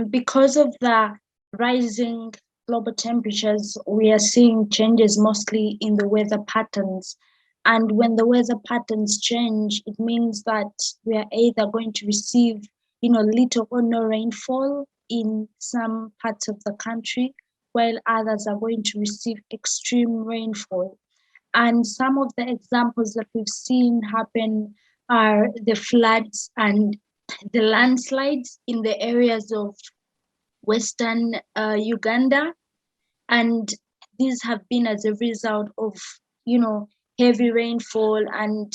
Because of the rising global temperatures, we are seeing changes mostly in the weather patterns. And when the weather patterns change, it means that we are either going to receive, little or no rainfall in some parts of the country, while others are going to receive extreme rainfall. And some of the examples that we've seen happen are the floods and the landslides in the areas of Western Uganda. And these have been as a result of, heavy rainfall, and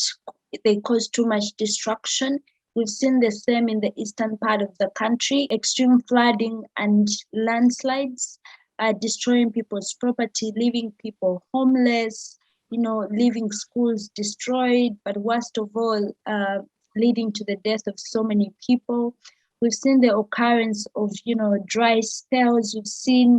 they cause too much destruction. We've seen the same in the eastern part of the country, extreme flooding and landslides, destroying people's property, leaving people homeless, leaving schools destroyed, but worst of all, leading to the death of so many people. We've seen the occurrence of, dry spells. We've seen,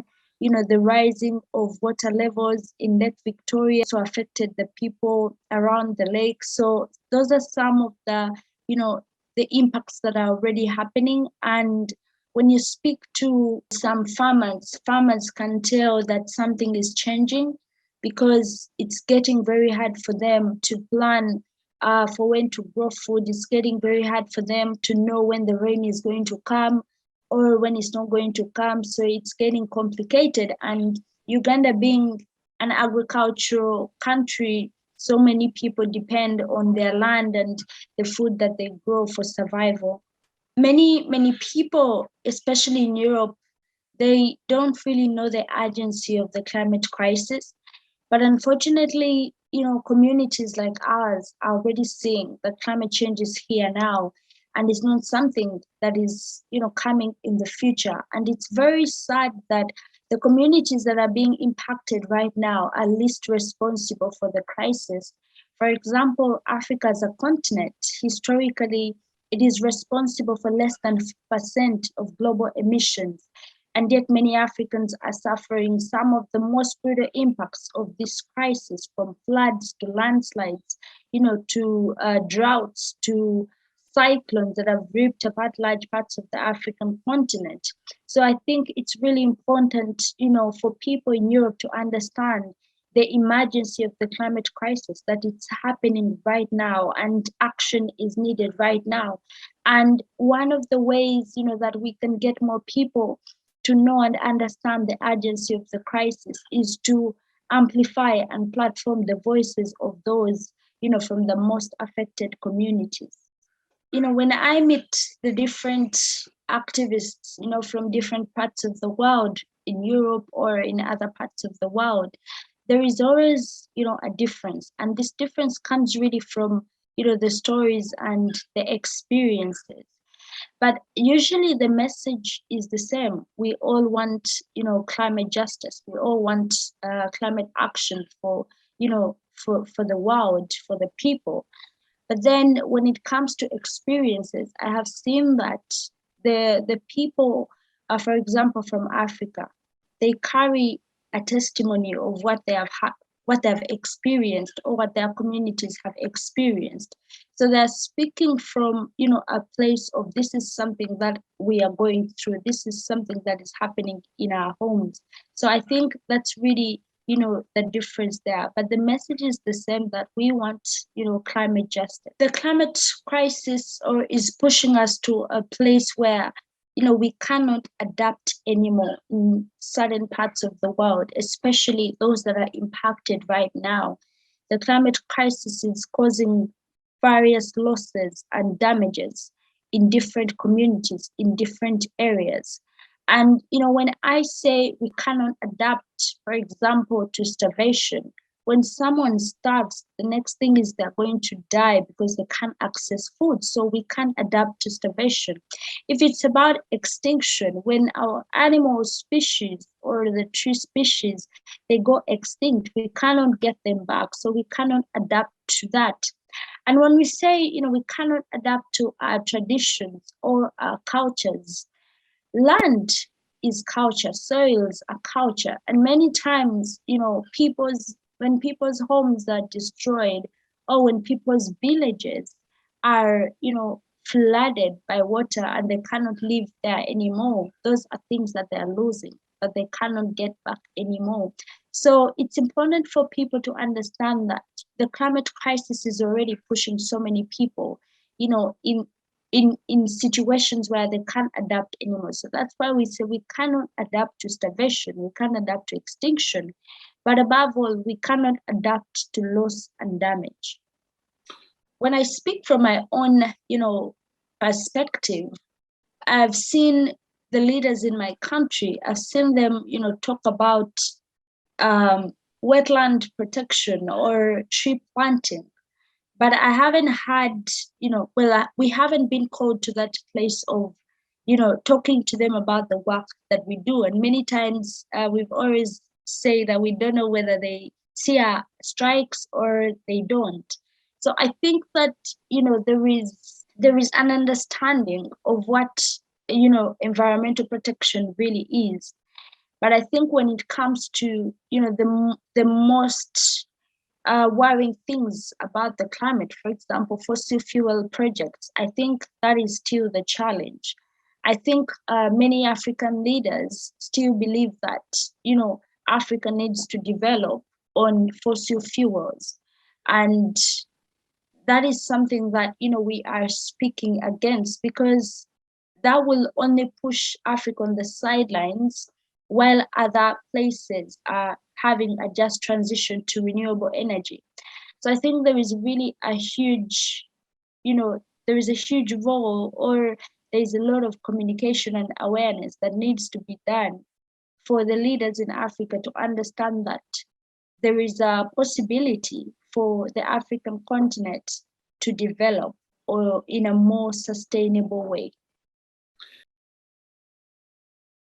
the rising of water levels in Lake Victoria, so affected the people around the lake. So those are some of the, the impacts that are already happening. And when you speak to some farmers can tell that something is changing, because it's getting very hard for them to plan for when to grow food. It's getting very hard for them to know when the rain is going to come or when it's not going to come. So it's getting complicated. And Uganda being an agricultural country, so many people depend on their land and the food that they grow for survival. Many people, especially in Europe, they don't really know the urgency of the climate crisis. But unfortunately, communities like ours are already seeing that climate change is here now, and it's not something that is, coming in the future. And it's very sad that the communities that are being impacted right now are least responsible for the crisis. For example, Africa as a continent, historically, it is responsible for less than 5% of global emissions. And yet many Africans are suffering some of the most brutal impacts of this crisis, from floods to landslides, to droughts, to cyclones that have ripped apart large parts of the African continent. So I think it's really important, for people in Europe to understand the emergency of the climate crisis, that it's happening right now and action is needed right now. And one of the ways, that we can get more people to know and understand the urgency of the crisis is to amplify and platform the voices of those, from the most affected communities. When I meet the different activists, from different parts of the world, in Europe or in other parts of the world, there is always, a difference. And this difference comes really from, the stories and the experiences. But usually the message is the same. We all want, climate justice. We all want climate action for the world, for the people. But then when it comes to experiences, I have seen that the people, for example, from Africa, they carry a testimony of what they have what they've experienced or what their communities have experienced. So they're speaking from, a place of, this is something that we are going through. This is something that is happening in our homes. So I think that's really, the difference there. But the message is the same, that we want, climate justice. The climate crisis is pushing us to a place where, we cannot adapt anymore in certain parts of the world, especially those that are impacted right now. The climate crisis is causing various losses and damages in different communities, in different areas. And, when I say we cannot adapt, for example, to starvation, when someone starves, the next thing is they're going to die because they can't access food. So we can't adapt to starvation. If it's about extinction, when our animal species or the tree species, they go extinct, we cannot get them back. So we cannot adapt to that. And when we say, we cannot adapt to our traditions or our cultures, land is culture, soils are culture. And many times, when people's homes are destroyed, or when people's villages are, flooded by water and they cannot live there anymore. Those are things that they are losing, that they cannot get back anymore. So it's important for people to understand that the climate crisis is already pushing so many people, in situations where they can't adapt anymore. So that's why we say we cannot adapt to starvation, we can't adapt to extinction, but above all, we cannot adapt to loss and damage. When I speak from my own, perspective, I've seen the leaders in my country, I've seen them, talk about wetland protection or tree planting. But I haven't had, we haven't been called to that place of, talking to them about the work that we do. And many times we've always say that we don't know whether they see our strikes or they don't. So I think that, there is an understanding of what, environmental protection really is. But I think when it comes to, the most worrying things about the climate, for example, fossil fuel projects, I think that is still the challenge. I think many African leaders still believe that, Africa needs to develop on fossil fuels. And that is something that, we are speaking against, because that will only push Africa on the sidelines while other places are having a just transition to renewable energy. So I think there is really a huge, there is a huge role, or there's a lot of communication and awareness that needs to be done for the leaders in Africa to understand that there is a possibility for the African continent to develop or in a more sustainable way.